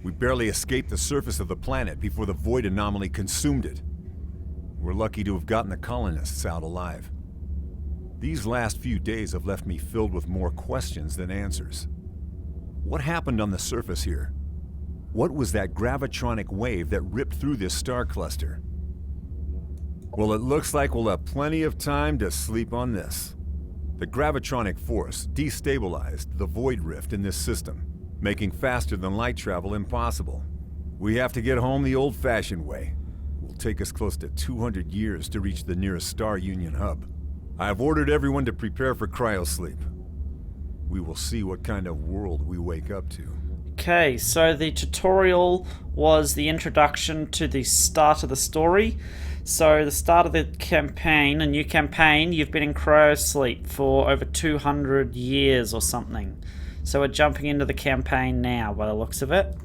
We barely escaped the surface of the planet before the void anomaly consumed it. We're lucky to have gotten the colonists out alive. These last few days have left me filled with more questions than answers. What happened on the surface here? What was that gravitronic wave that ripped through this star cluster? Well, it looks like we'll have plenty of time to sleep on this. The gravitronic force destabilized the void rift in this system, making faster than light travel impossible. We have to get home the old-fashioned way. It will take us close to 200 years to reach the nearest Star Union hub. I have ordered everyone to prepare for cryosleep. We will see what kind of world we wake up to. Okay, so the tutorial was the introduction to the start of the story. So the start of the campaign, a new campaign, you've been in cryosleep for over 200 years or something. So we're jumping into the campaign now by the looks of it.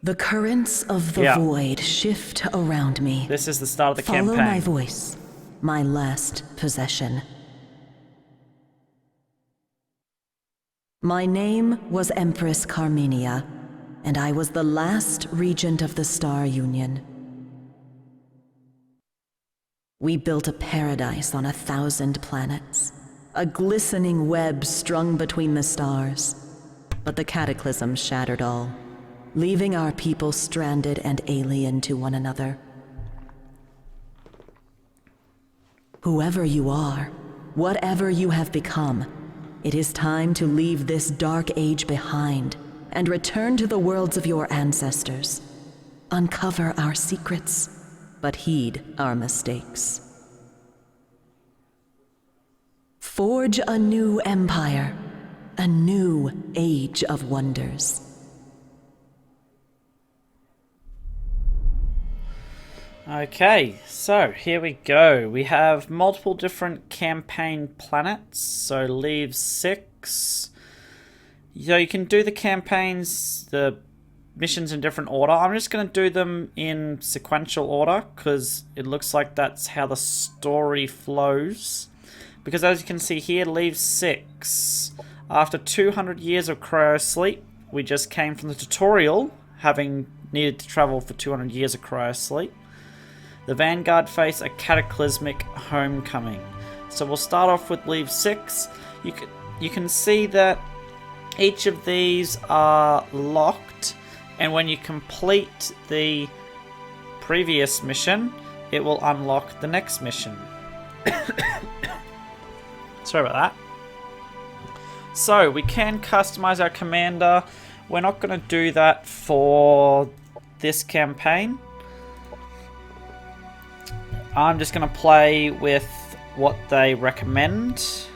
The currents of the void shift around me. This is the start of the campaign. Follow my voice, my last possession. My name was Empress Carmenia, and I was the last regent of the Star Union. We built a paradise on 1,000 planets, a glistening web strung between the stars. But the cataclysm shattered all, leaving our people stranded and alien to one another. Whoever you are, whatever you have become, it is time to leave this dark age behind and return to the worlds of your ancestors. Uncover our secrets, but heed our mistakes. Forge a new empire, a new age of wonders. Okay, so here we go. We have multiple different campaign planets, so leave 6. So you can do the campaigns, the missions in different order. I'm just going to do them in sequential order because it looks like that's how the story flows. Because as you can see here, leave 6. After 200 years of cryosleep, we just came from the tutorial, having needed to travel for 200 years of cryosleep. The Vanguard face a cataclysmic homecoming. So we'll start off with leave 6. You can see that each of these are locked, and when you complete the previous mission, it will unlock the next mission. Sorry about that. So we can customize our commander. We're not going to do that for this campaign. I'm just going to play with what they recommend.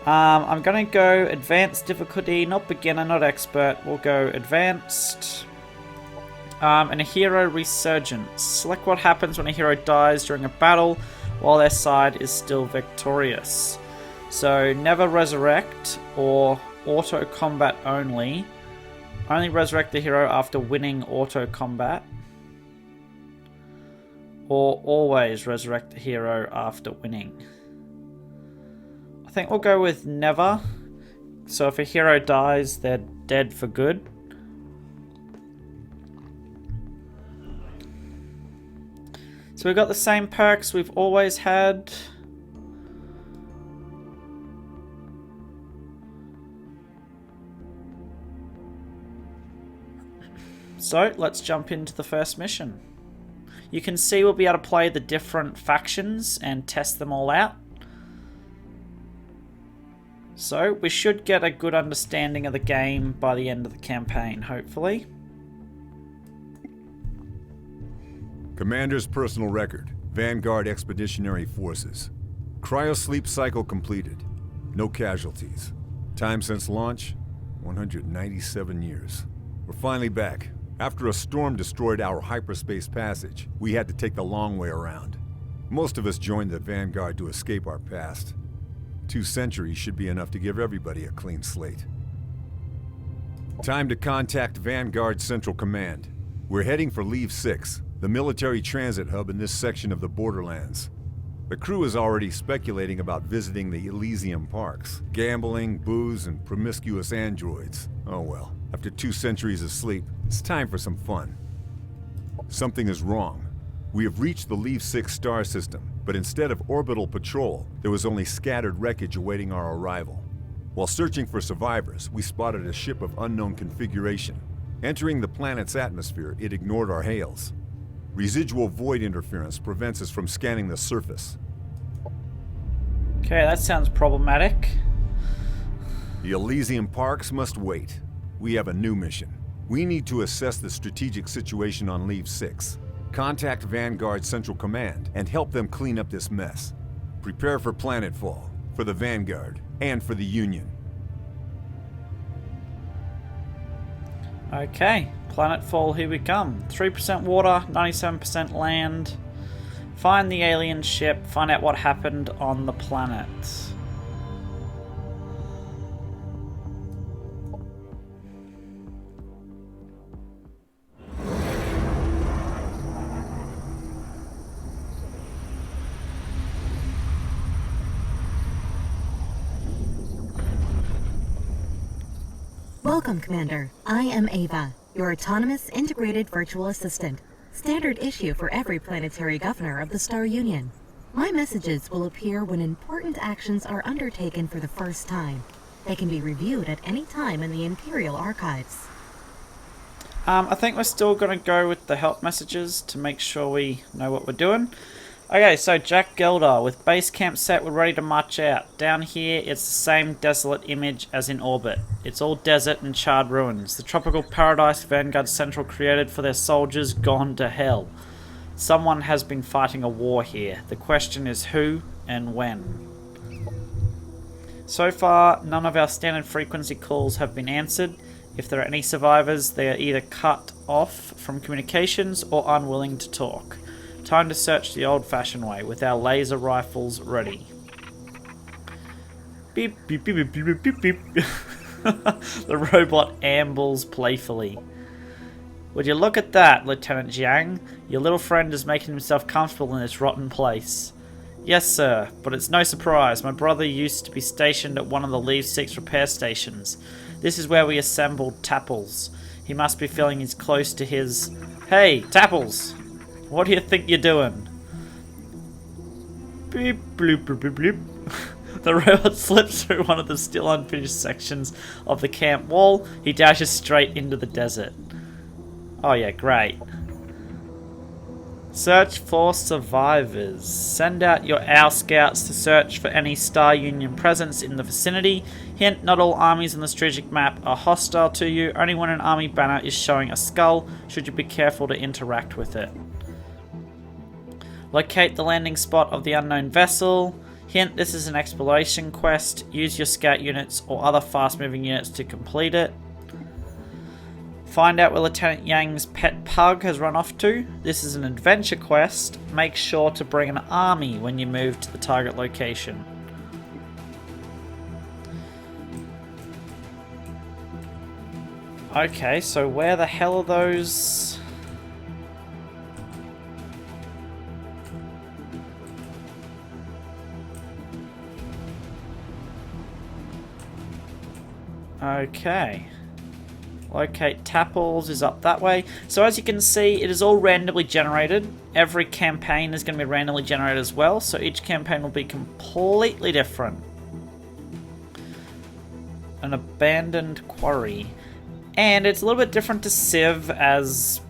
I'm going to go advanced difficulty, not beginner, not expert. We'll go advanced. And a hero resurgence. Select what happens when a hero dies during a battle while their side is still victorious. So never resurrect or auto combat only. Only resurrect the hero after winning auto combat. Or always resurrect the hero after winning. I think we'll go with never. So if a hero dies, they're dead for good. So we've got the same perks we've always had. So let's jump into the first mission. You can see we'll be able to play the different factions and test them all out. So we should get a good understanding of the game by the end of the campaign, hopefully. Commander's personal record. Vanguard Expeditionary Forces. Cryosleep cycle completed. No casualties. Time since launch, 197 years. We're finally back. After a storm destroyed our hyperspace passage, we had to take the long way around. Most of us joined the Vanguard to escape our past. 2 centuries should be enough to give everybody a clean slate. Time to contact Vanguard Central Command. We're heading for Leave 6, the military transit hub in this section of the borderlands. The crew is already speculating about visiting the Elysium parks. Gambling, booze, and promiscuous androids. Oh well, after 2 centuries of sleep, it's time for some fun. Something is wrong. We have reached the Leave 6 star system, but instead of orbital patrol, there was only scattered wreckage awaiting our arrival. While searching for survivors, we spotted a ship of unknown configuration. Entering the planet's atmosphere, it ignored our hails. Residual void interference prevents us from scanning the surface. Okay, that sounds problematic. The Elysium parks must wait. We have a new mission. We need to assess the strategic situation on Leave 6. Contact Vanguard Central Command and help them clean up this mess. Prepare for Planetfall, for the Vanguard, and for the Union. Okay, Planetfall, here we come. 3% water, 97% land. Find the alien ship, find out what happened on the planet. Welcome, Commander. I am Ava, your autonomous integrated virtual assistant. Standard issue for every planetary governor of the Star Union. My messages will appear when important actions are undertaken for the first time. They can be reviewed at any time in the Imperial Archives. I think we're still going to go with the help messages to make sure we know what we're doing. Okay, so Jack Gelder, with base camp set, we're ready to march out. Down here, it's the same desolate image as in orbit. It's all desert and charred ruins. The tropical paradise Vanguard Central created for their soldiers gone to hell. Someone has been fighting a war here. The question is who and when. So far, none of our standard frequency calls have been answered. If there are any survivors, they are either cut off from communications or unwilling to talk. Time to search the old-fashioned way, with our laser rifles ready. Beep, beep, beep, beep, beep, beep, beep. The robot ambles playfully. Would you look at that, Lieutenant Jiang? Your little friend is making himself comfortable in this rotten place. Yes, sir, but it's no surprise. My brother used to be stationed at one of the Leave 6 repair stations. This is where we assembled Tapples. He must be feeling he's close to his... Hey, Tapples! What do you think you're doing? Beep, bloop, bloop, bloop, bloop. The robot slips through one of the still unfinished sections of the camp wall. He dashes straight into the desert. Oh yeah, great. Search for survivors. Send out your Owl Scouts to search for any Star Union presence in the vicinity. Hint, not all armies on the strategic map are hostile to you. Only when an army banner is showing a skull should you be careful to interact with it. Locate the landing spot of the unknown vessel. Hint, this is an exploration quest. Use your scout units or other fast-moving units to complete it. Find out where Lieutenant Yang's pet pug has run off to. This is an adventure quest. Make sure to bring an army when you move to the target location. Okay, so where the hell are those... Okay. Locate Tapples is up that way. So as you can see, it is all randomly generated. Every campaign is going to be randomly generated as well, so each campaign will be completely different. An abandoned quarry. And it's a little bit different to Civ, as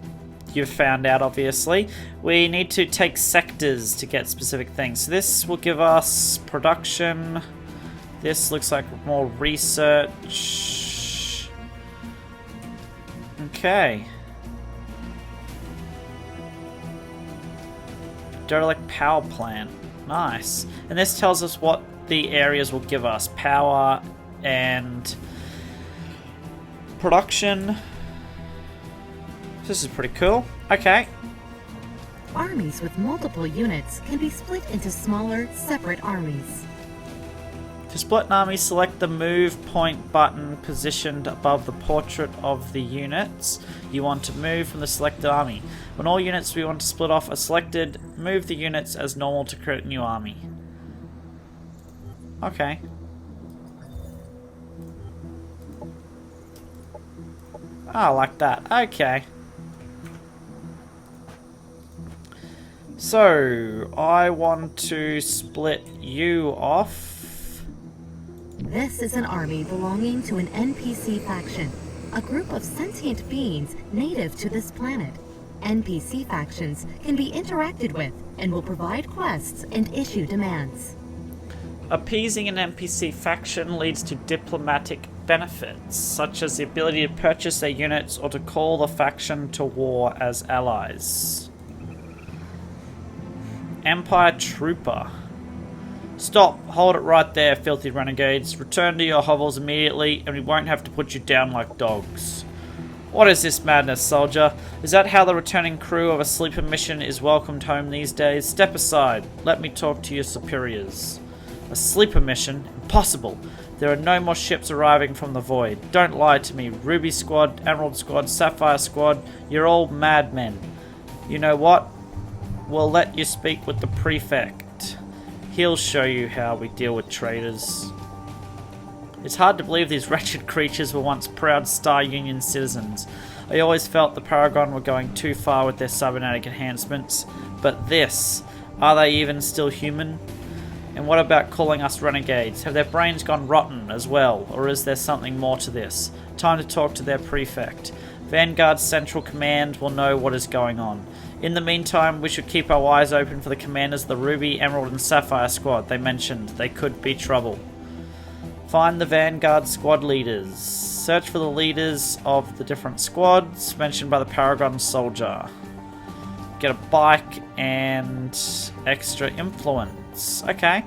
you've found out, obviously. We need to take sectors to get specific things. So this will give us production. This looks like more research. Okay. Derelict power plant. Nice. And this tells us what the areas will give us. Power and production. This is pretty cool. Okay. Armies with multiple units can be split into smaller, separate armies. To split an army, select the move point button positioned above the portrait of the units you want to move from the selected army. When all units we want to split off are selected, move the units as normal to create a new army. Okay. I like that. Okay. So, I want to split you off. This is an army belonging to an NPC faction, a group of sentient beings native to this planet. NPC factions can be interacted with and will provide quests and issue demands. Appeasing an NPC faction leads to diplomatic benefits, such as the ability to purchase their units or to call the faction to war as allies. Empire Trooper. Stop. Hold it right there, filthy renegades. Return to your hovels immediately, and we won't have to put you down like dogs. What is this madness, soldier? Is that how the returning crew of a sleeper mission is welcomed home these days? Step aside. Let me talk to your superiors. A sleeper mission? Impossible. There are no more ships arriving from the void. Don't lie to me. Ruby Squad, Emerald Squad, Sapphire Squad, you're all madmen. You know what? We'll let you speak with the prefect. He'll show you how we deal with traitors. It's hard to believe these wretched creatures were once proud Star Union citizens. I always felt the Paragon were going too far with their cybernetic enhancements. But this, are they even still human? And what about calling us renegades? Have their brains gone rotten as well? Or is there something more to this? Time to talk to their prefect. Vanguard's Central Command will know what is going on. In the meantime, we should keep our eyes open for the commanders of the Ruby, Emerald and Sapphire Squad. They mentioned they could be trouble. Find the Vanguard squad leaders. Search for the leaders of the different squads mentioned by the Paragon soldier. Get a bike and extra influence. Okay.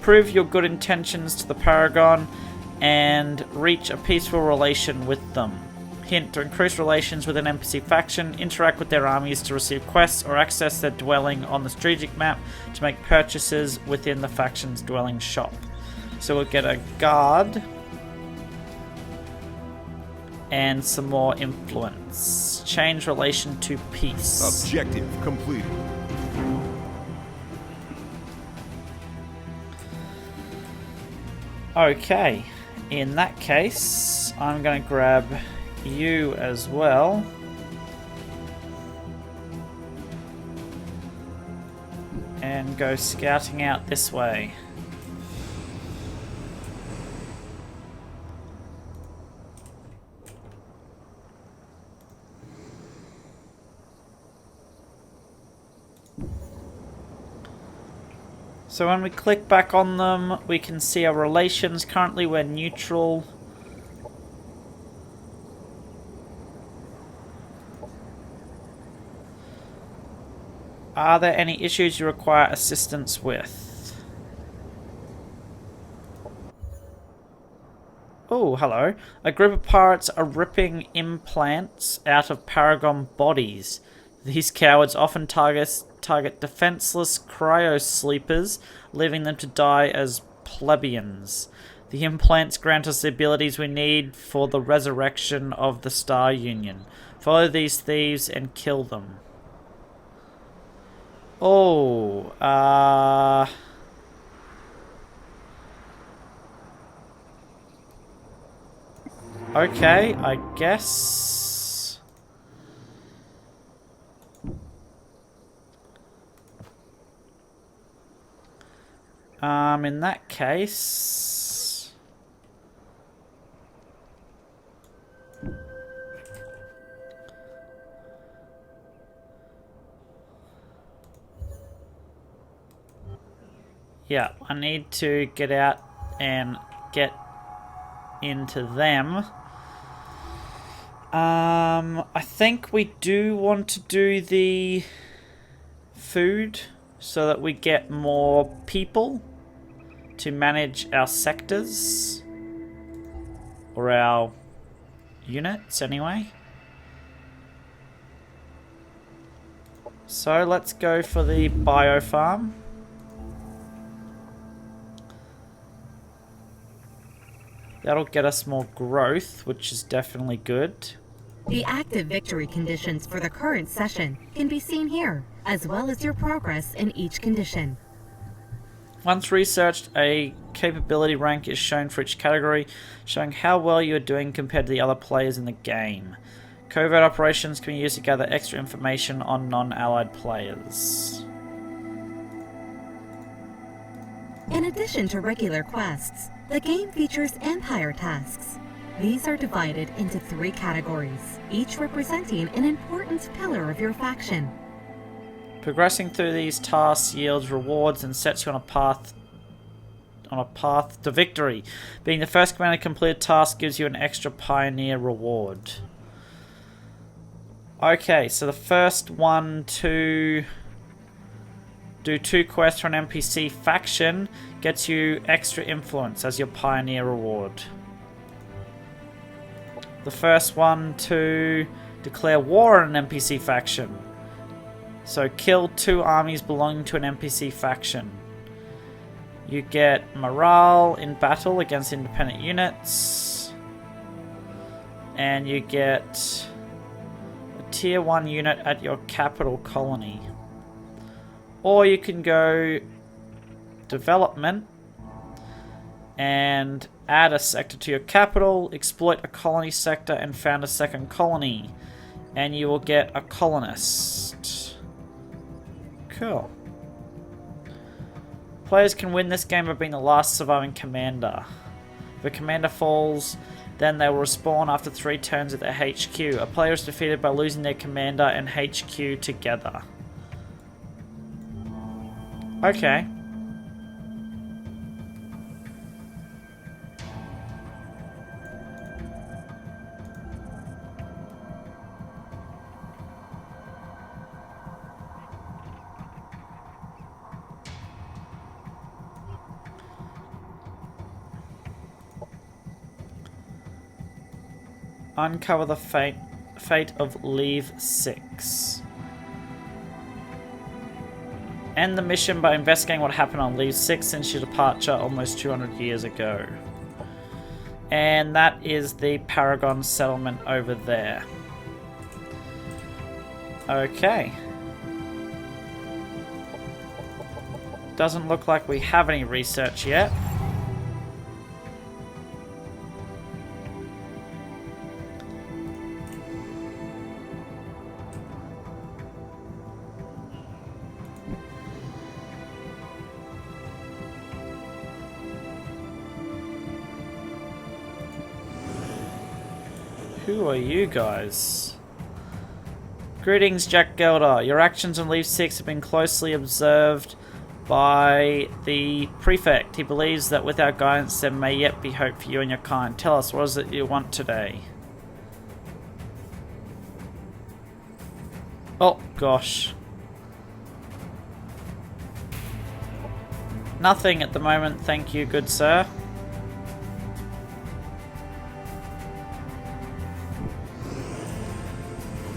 Prove your good intentions to the Paragon and reach a peaceful relation with them. Hint: to increase relations with an NPC faction, interact with their armies to receive quests or access their dwelling on the strategic map to make purchases within the faction's dwelling shop. So we'll get a guard and some more influence. Change relation to peace. Objective completed. Okay, in that case, I'm going to grab you as well. And go scouting out this way. So when we click back on them, we can see our relations. Currently we're neutral. Are there any issues you require assistance with? Oh, hello. A group of pirates are ripping implants out of Paragon bodies. These cowards often target defenseless cryo-sleepers, leaving them to die as plebeians. The implants grant us the abilities we need for the resurrection of the Star Union. Follow these thieves and kill them. Oh, okay, I guess. In that case, yeah, I need to get out and get into them. I think we do want to do the food so that we get more people to manage our sectors. Or our units, anyway. So let's go for the biofarm. That'll get us more growth, which is definitely good. The active victory conditions for the current session can be seen here, as well as your progress in each condition. Once researched, a capability rank is shown for each category, showing how well you are doing compared to the other players in the game. Covert operations can be used to gather extra information on non-allied players. In addition to regular quests, the game features Empire tasks. These are divided into 3 categories, each representing an important pillar of your faction. Progressing through these tasks yields rewards and sets you on a path to victory. Being the first commander to complete a task gives you an extra pioneer reward. Okay, so the first one to do 2 quests for an NPC faction gets you extra influence as your pioneer reward. The first one to declare war on an NPC faction. So kill 2 armies belonging to an NPC faction. You get morale in battle against independent units. And you get a tier 1 unit at your capital colony. Or you can go development and add a sector to your capital, exploit a colony sector and found a second colony. And you will get a colonist. Cool. Players can win this game by being the last surviving commander. If a commander falls, then they will respawn after 3 turns at their HQ. A player is defeated by losing their commander and HQ together. Okay. Uncover the fate of Leave 6. End the mission by investigating what happened on Leave 6 since your departure almost 200 years ago. And that is the Paragon settlement over there. Okay. Doesn't look like we have any research yet. Who are you guys? Greetings, Jack Gelder. Your actions on Leave 6 have been closely observed by the Prefect. He believes that with our guidance there may yet be hope for you and your kind. Tell us, what is it you want today? Oh, gosh. Nothing at the moment, thank you, good sir.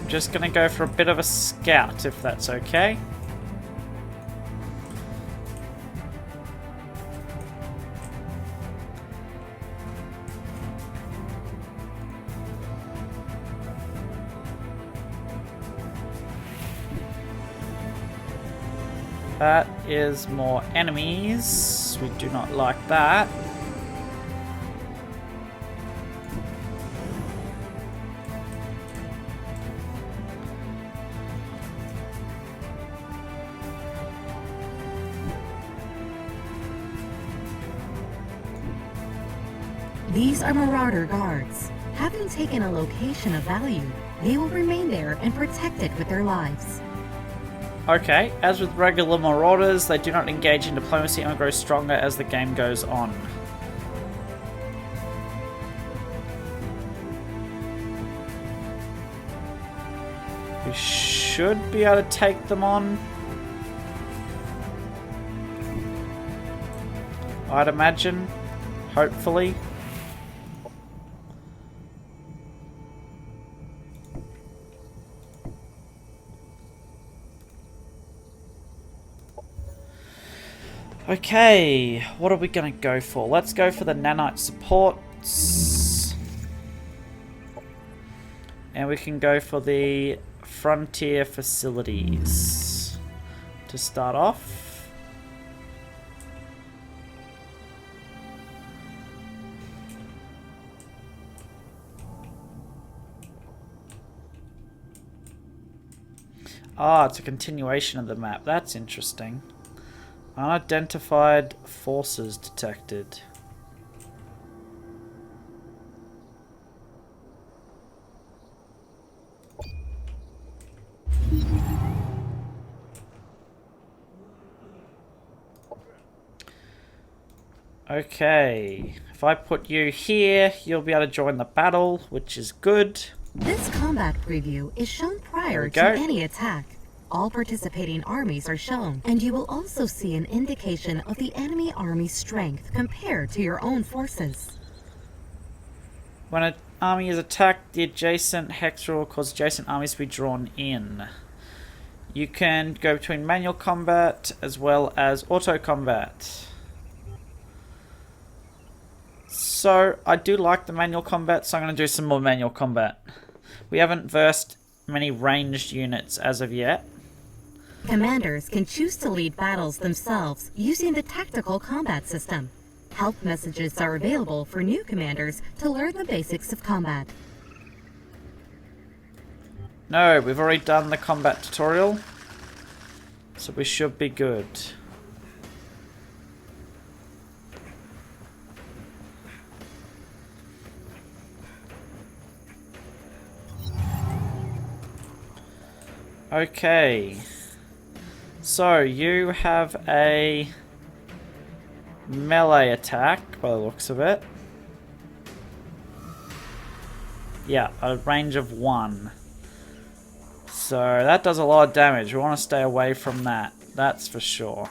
Just gonna go for a bit of a scout, if that's okay. That is more enemies. We do not like that. These are Marauder guards. Having taken a location of value, they will remain there and protect it with their lives. Okay, as with regular marauders, they do not engage in diplomacy and grow stronger as the game goes on. We should be able to take them on, I'd imagine, hopefully. Okay, what are we going to go for? Let's go for the nanite support. notes. And we can go for the frontier facilities to start off. Ah, it's a continuation of the map. That's interesting. Unidentified forces detected. Okay, if I put you here, you'll be able to join the battle, which is good. This combat preview is shown prior to go. any attack. All participating armies are shown, and you will also see an indication of the enemy army's strength compared to your own forces. When an army is attacked, the adjacent hex rule will cause adjacent armies to be drawn in. You can go between manual combat as well as auto combat. So, I do like the manual combat, so I'm going to do some more manual combat. We haven't versed many ranged units as of yet. Commanders can choose to lead battles themselves using the tactical combat system. Help messages are available for new commanders to learn the basics of combat. No, we've already done the combat tutorial, so we should be good. Okay, so you have a melee attack by the looks of it. Yeah, a range of 1. So that does a lot of damage. We want to stay away from that, that's for sure.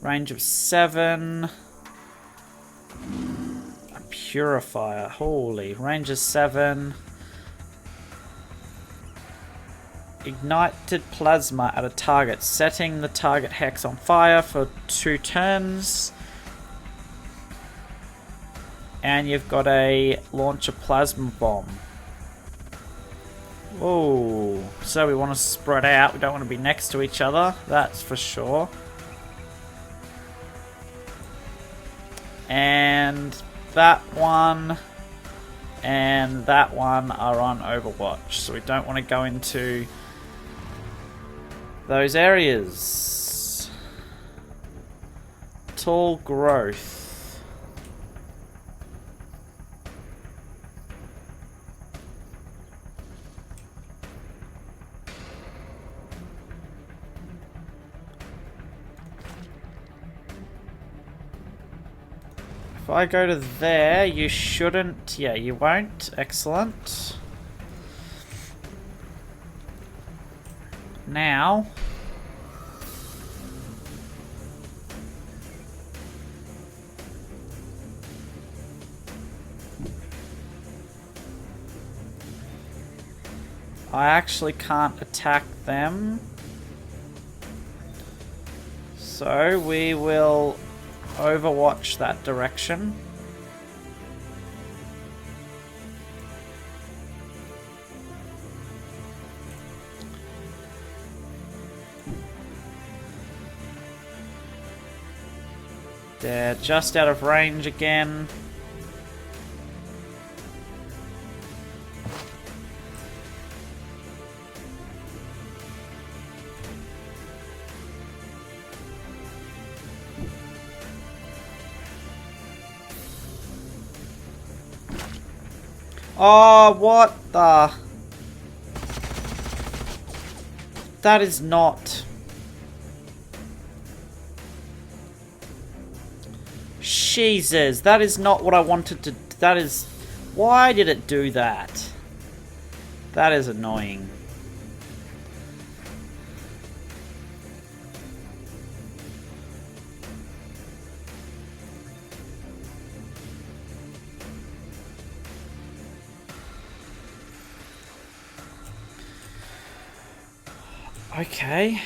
Range of 7. A purifier, holy. Range of 7. Ignited plasma at a target, setting the target hex on fire for 2 turns. And you've got a launch a plasma bomb. Whoa, so we want to spread out, we don't want to be next to each other, that's for sure. And that one and that one are on Overwatch, so we don't want to go into those areas. Tall growth. If I go to there, you shouldn't. Yeah, you won't. Excellent. Now, I actually can't attack them, so we will overwatch that direction. They're just out of range again. Oh, what the? That is not... Jesus, that is not what I wanted to... That is... Why did it do that? That is annoying. Okay.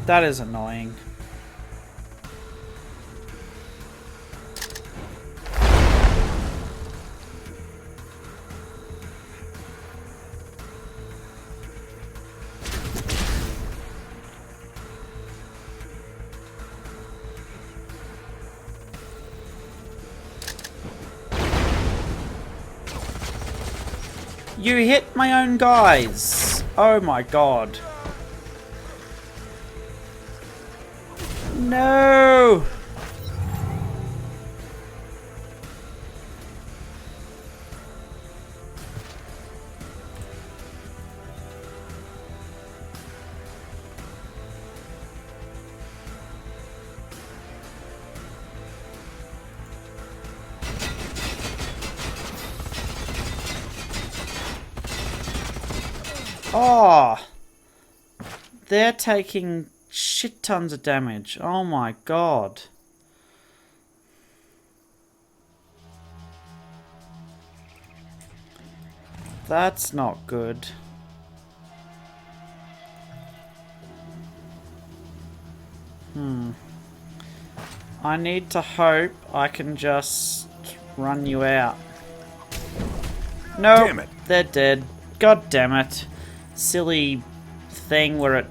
That is annoying. You hit my own guys! Oh my god. No! Oh! They're taking shit tons of damage. Oh my god. That's not good. I need to hope I can just run you out. No, Damn it. They're dead. God damn it. Silly thing where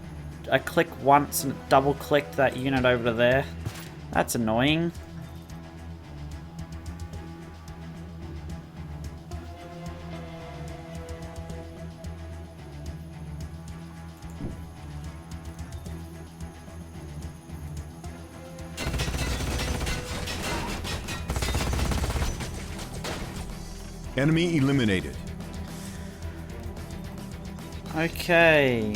I click once and it double clicked that unit over to there. That's annoying. Enemy eliminated. Okay.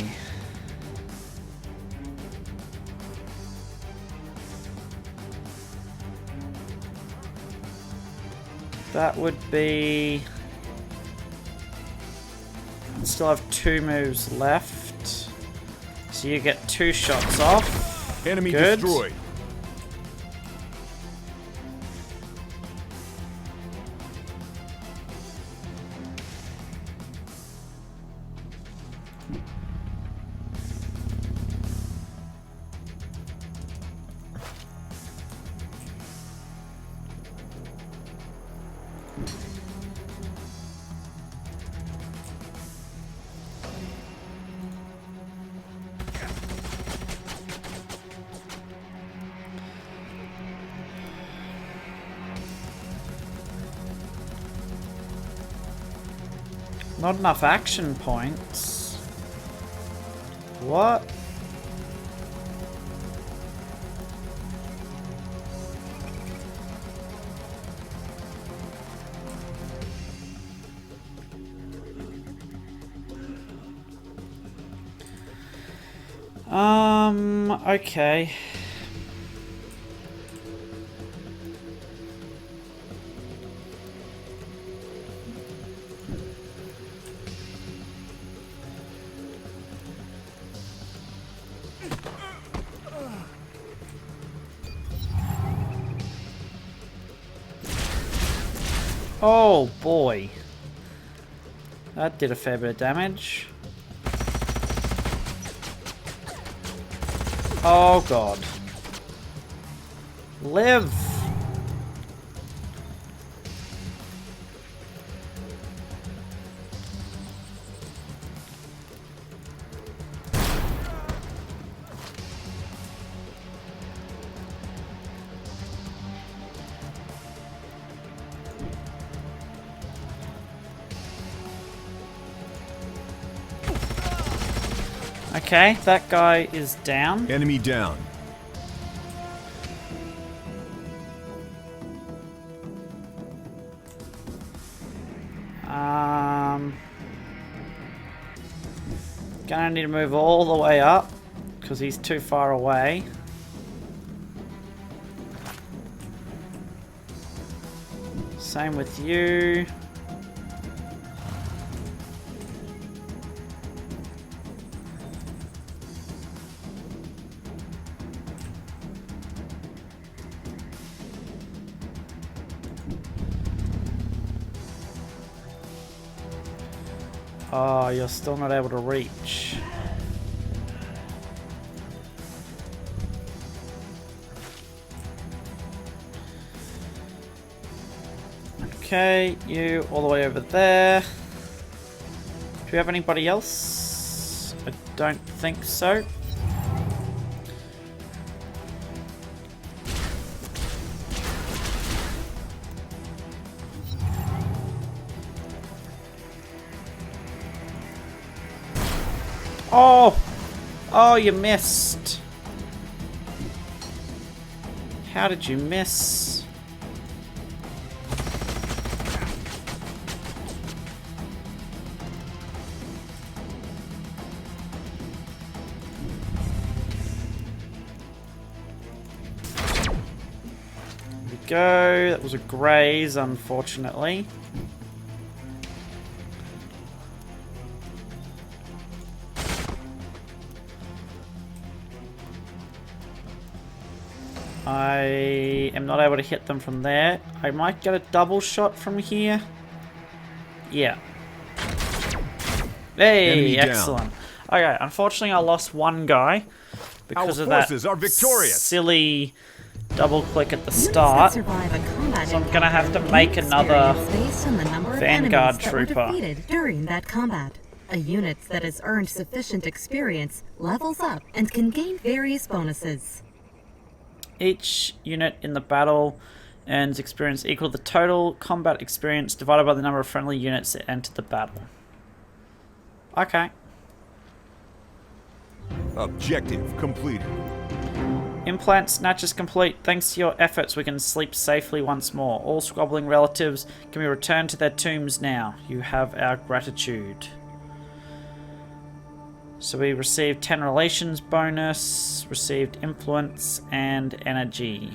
That would be... I still have 2 moves left. So you get 2 shots off. Enemy Good. destroyed. Not enough action points. What? Okay. Oh boy. That did a fair bit of damage. Oh god. Live! Okay, that guy is down. Enemy down. Gonna need to move all the way up because he's too far away. Same with you. Oh, you're still not able to reach. Okay, you all the way over there. Do we have anybody else? I don't think so. Oh! Oh, you missed. How did you miss? There we go. That was a graze, unfortunately. I am not able to hit them from there. I might get a double shot from here. Yeah. Hey, Enemy down. excellent. Okay, unfortunately I lost one guy because Our of that forces are victorious. silly double click at the Units that start. survive a combat So I'm gonna have to encounter make gain another experience based on the number of Vanguard enemies that were trooper. defeated during that combat. A unit that has earned sufficient experience levels up and can gain various bonuses. Each unit in the battle earns experience equal to the total combat experience divided by the number of friendly units that entered the battle. Okay. Objective completed. Implant snatch is complete. Thanks to your efforts, we can sleep safely once more. All squabbling relatives can be returned to their tombs now. You have our gratitude. So we received 10 relations bonus, received influence and energy.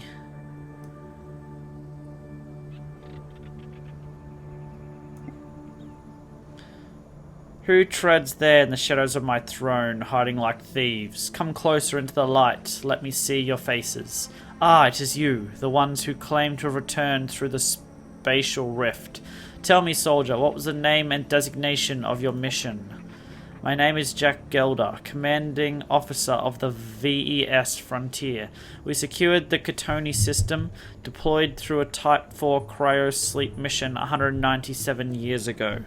Who treads there in the shadows of my throne, hiding like thieves? Come closer into the light. Let me see your faces. Ah, it is you, the ones who claim to have returned through the spatial rift. Tell me, soldier, what was the name and designation of your mission? My name is Jack Gelder, commanding officer of the VES Frontier. We secured the Katoni system, deployed through a Type 4 cryo-sleep mission 197 years ago.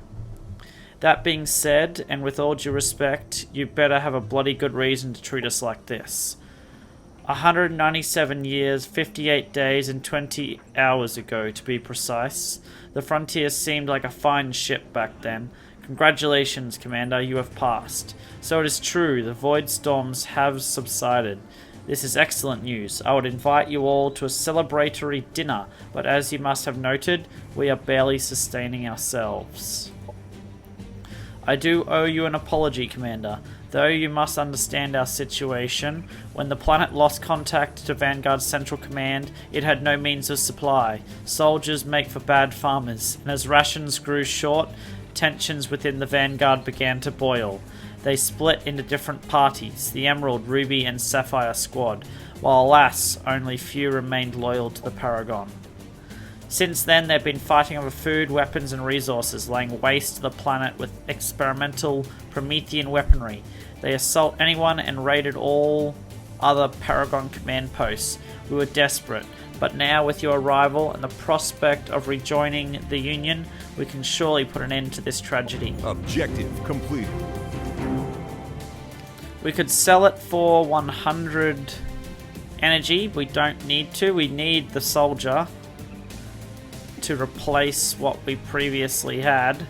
That being said, and with all due respect, you better have a bloody good reason to treat us like this. 197 years, 58 days, and 20 hours ago, to be precise. The Frontier seemed like a fine ship back then. Congratulations, Commander, you have passed. So it is true, the void storms have subsided. This is excellent news. I would invite you all to a celebratory dinner, but as you must have noted, we are barely sustaining ourselves. I do owe you an apology, Commander. Though you must understand our situation, when the planet lost contact to Vanguard's Central Command, it had no means of supply. Soldiers make for bad farmers, and as rations grew short, tensions within the Vanguard began to boil. They split into different parties, the Emerald, Ruby and Sapphire Squad, while alas, only few remained loyal to the Paragon. Since then, they've been fighting over food, weapons and resources, laying waste to the planet with experimental Promethean weaponry. They assault anyone and raided all other Paragon command posts. We were desperate, but now with your arrival and the prospect of rejoining the Union, we can surely put an end to this tragedy. Objective completed. We could sell it for 100 energy. We don't need to. We need the soldier to replace what we previously had.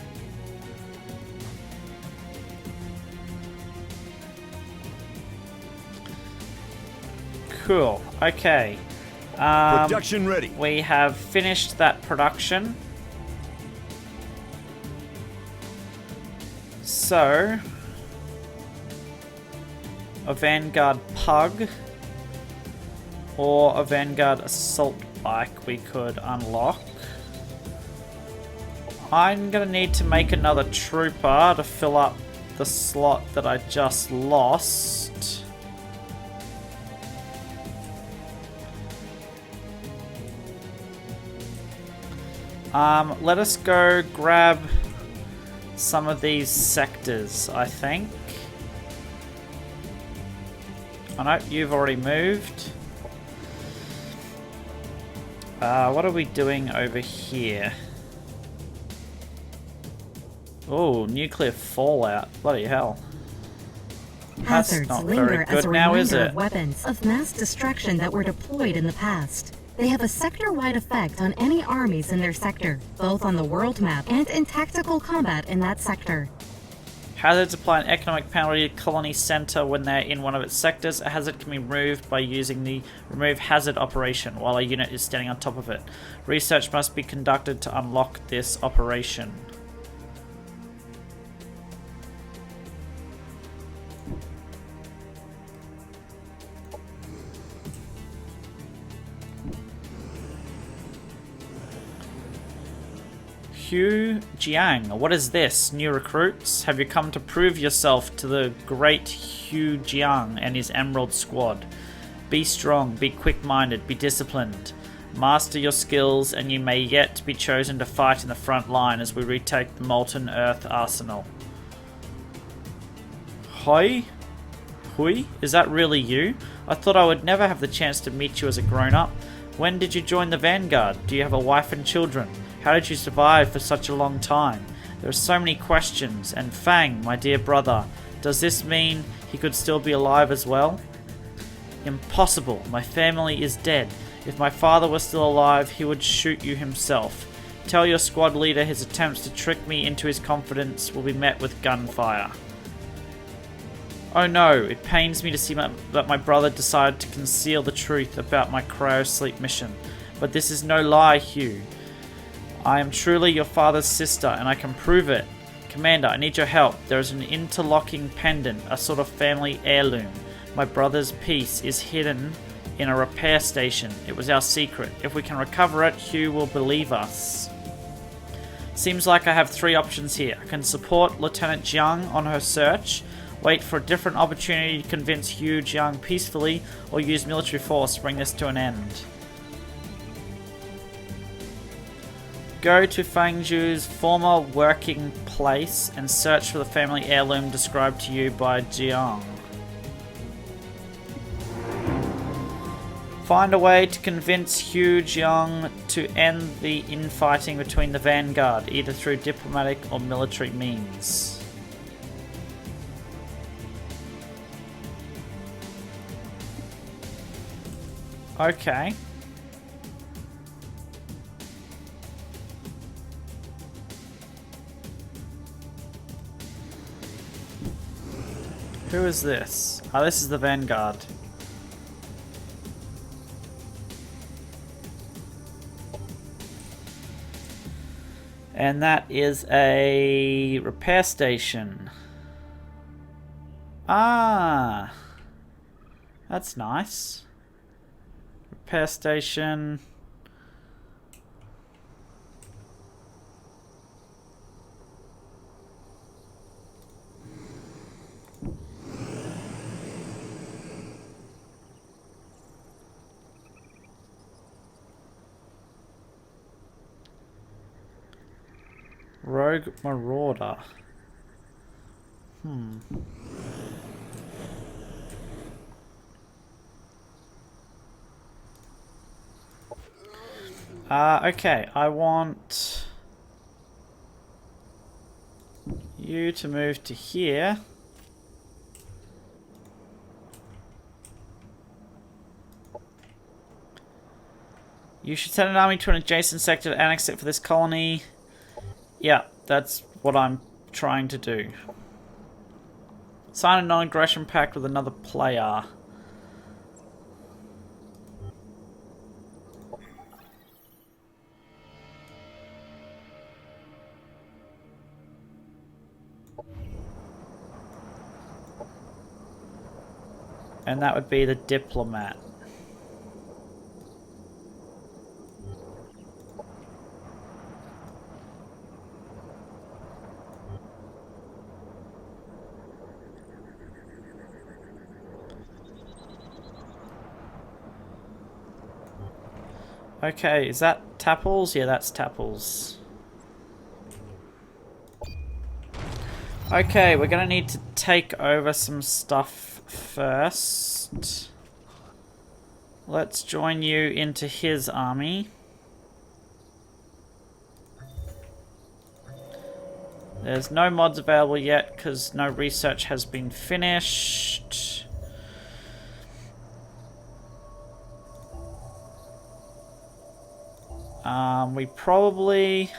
Cool. Okay. Production ready. We have finished that production. So, a Vanguard Pug or a Vanguard Assault Bike we could unlock. I'm going to need to make another trooper to fill up the slot that I just lost. Let us go grab some of these sectors, I think. Oh no, you've already moved. What are we doing over here? Oh, nuclear fallout. Bloody hell. That's Hazards not linger very as a good now, is reminder it? of weapons of mass destruction that were deployed in the past. They have a sector-wide effect on any armies in their sector, both on the world map and in tactical combat in that sector. Hazards apply an economic penalty to colony center when they're in one of its sectors. A hazard can be removed by using the remove hazard operation while a unit is standing on top of it. Research must be conducted to unlock this operation. Hugh Jiang, what is this? New recruits? Have you come to prove yourself to the great Hugh Jiang and his Emerald squad? Be strong, be quick-minded, be disciplined. Master your skills and you may yet be chosen to fight in the front line as we retake the Molten Earth Arsenal. Hoi? Hui? Is that really you? I thought I would never have the chance to meet you as a grown-up. When did you join the Vanguard? Do you have a wife and children? How did you survive for such a long time? There are so many questions. And Fang, my dear brother, does this mean he could still be alive as well? Impossible. My family is dead. If my father was still alive, he would shoot you himself. Tell your squad leader his attempts to trick me into his confidence will be met with gunfire. Oh no, it pains me to see that my brother decided to conceal the truth about my cryosleep mission. But this is no lie, Hugh. I am truly your father's sister, and I can prove it. Commander, I need your help. There is an interlocking pendant, a sort of family heirloom. My brother's piece is hidden in a repair station. It was our secret. If we can recover it, Hugh will believe us. Seems like I have three options here. I can support Lieutenant Jiang on her search, wait for a different opportunity to convince Hugh Jiang peacefully, or use military force to bring this to an end. Go to Fangzhu's former working place and search for the family heirloom described to you by Jiang. Find a way to convince Hugh Jiang to end the infighting between the Vanguard, either through diplomatic or military means. Okay. Who is this? Oh, this is the Vanguard. And that is a repair station. Ah, that's nice. Repair station. Rogue Marauder. Okay, I want you to move to here. You should send an army to an adjacent sector to annex it for this colony. Yeah, that's what I'm trying to do. Sign a non-aggression pact with another player. And that would be the diplomat. Okay, is that Tapples? Yeah, that's Tapples. Okay, we're gonna need to take over some stuff first. Let's join you into his army. There's no mods available yet because no research has been finished. We probably...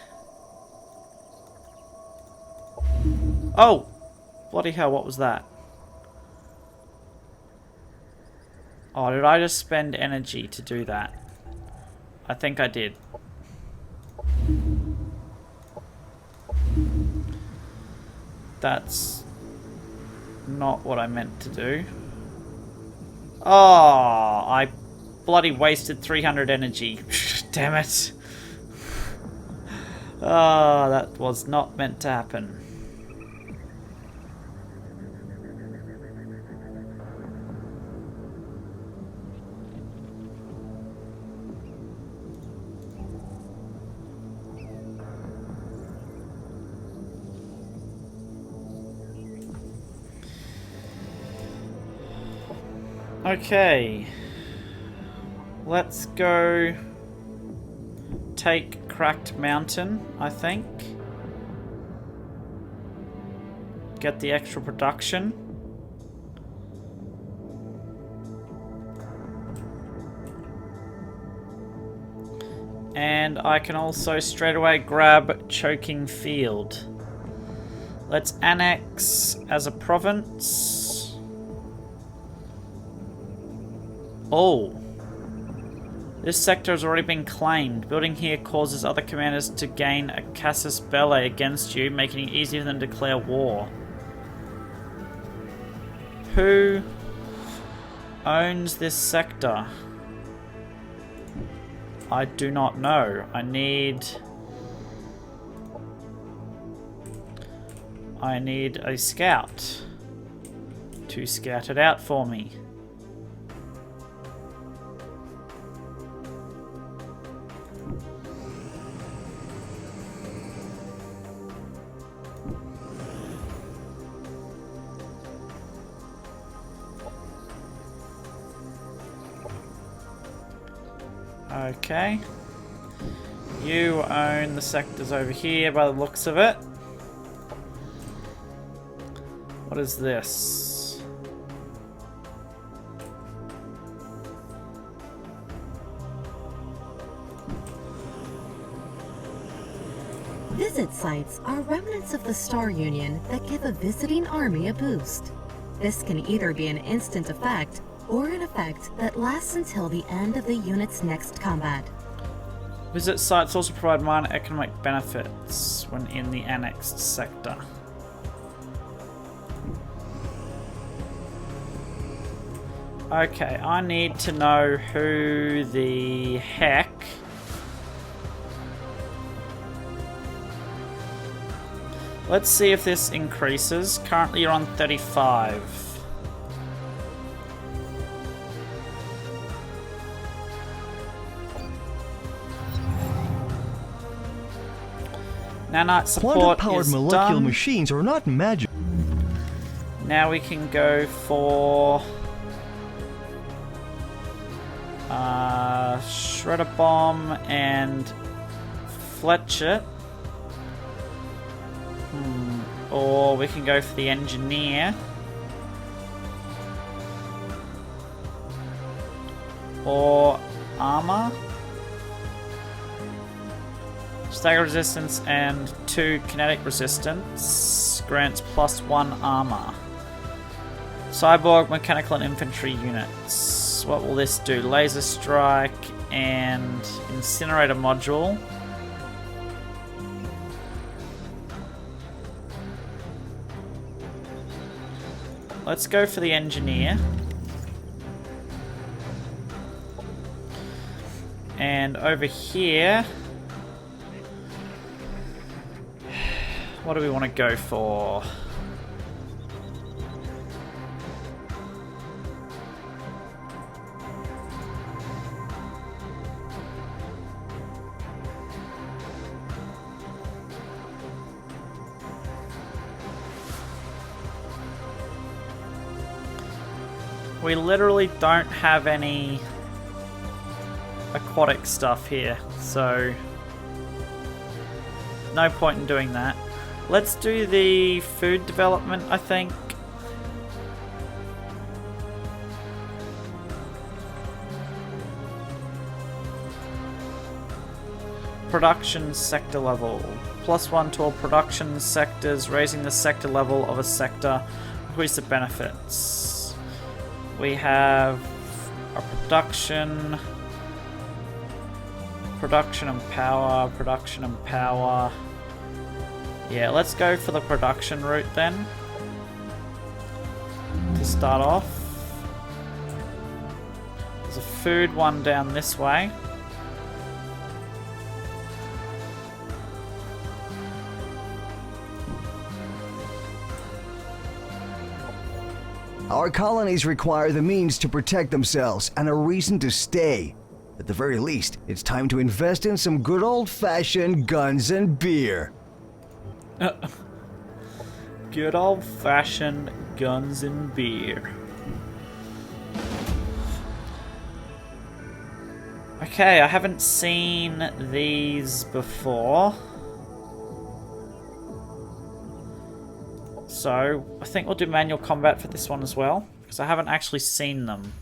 Oh! Bloody hell, what was that? Oh, did I just spend energy to do that? I think I did. That's not what I meant to do. Oh, I bloody wasted 300 energy. Damn it. Oh, that was not meant to happen. Okay, let's go take Cracked Mountain, I think. Get the extra production. And I can also straight away grab Choking Field. Let's annex as a province. Oh, this sector has already been claimed. Building here causes other commanders to gain a casus belli against you, making it easier for them to declare war. Who owns this sector? I do not know. I need a scout to scout it out for me. Okay. You own the sectors over here by the looks of it. What is this? Visit sites are remnants of the Star Union that give a visiting army a boost. This can either be an instant effect or an effect that lasts until the end of the unit's next combat. Visit sites also provide minor economic benefits when in the annexed sector. Okay, I need to know who the heck let's see if this increases. Currently you're on 35. Nanite support Quantum-powered is molecular done. machines are not magic. Now we can go for Shredder Bomb and Fletcher. Or we can go for the Engineer. Or Armor. Stagger resistance and 2 kinetic resistance grants +1 armor. Cyborg, mechanical and infantry units. What will this do? Laser strike and incinerator module. Let's go for the engineer. And over here, what do we want to go for? We literally don't have any aquatic stuff here, so no point in doing that. Let's do the food development, I think. Production sector level. +1 to all production sectors, raising the sector level of a sector. Increase the benefits. We have a production and power, production and power. Yeah, let's go for the production route then. To start off. There's a food one down this way. Our colonies require the means to protect themselves and a reason to stay. At the very least, it's time to invest in some good old-fashioned guns and beer. Good old-fashioned guns and beer. Okay, I haven't seen these before. So, I think we'll do manual combat for this one as well, because I haven't actually seen them.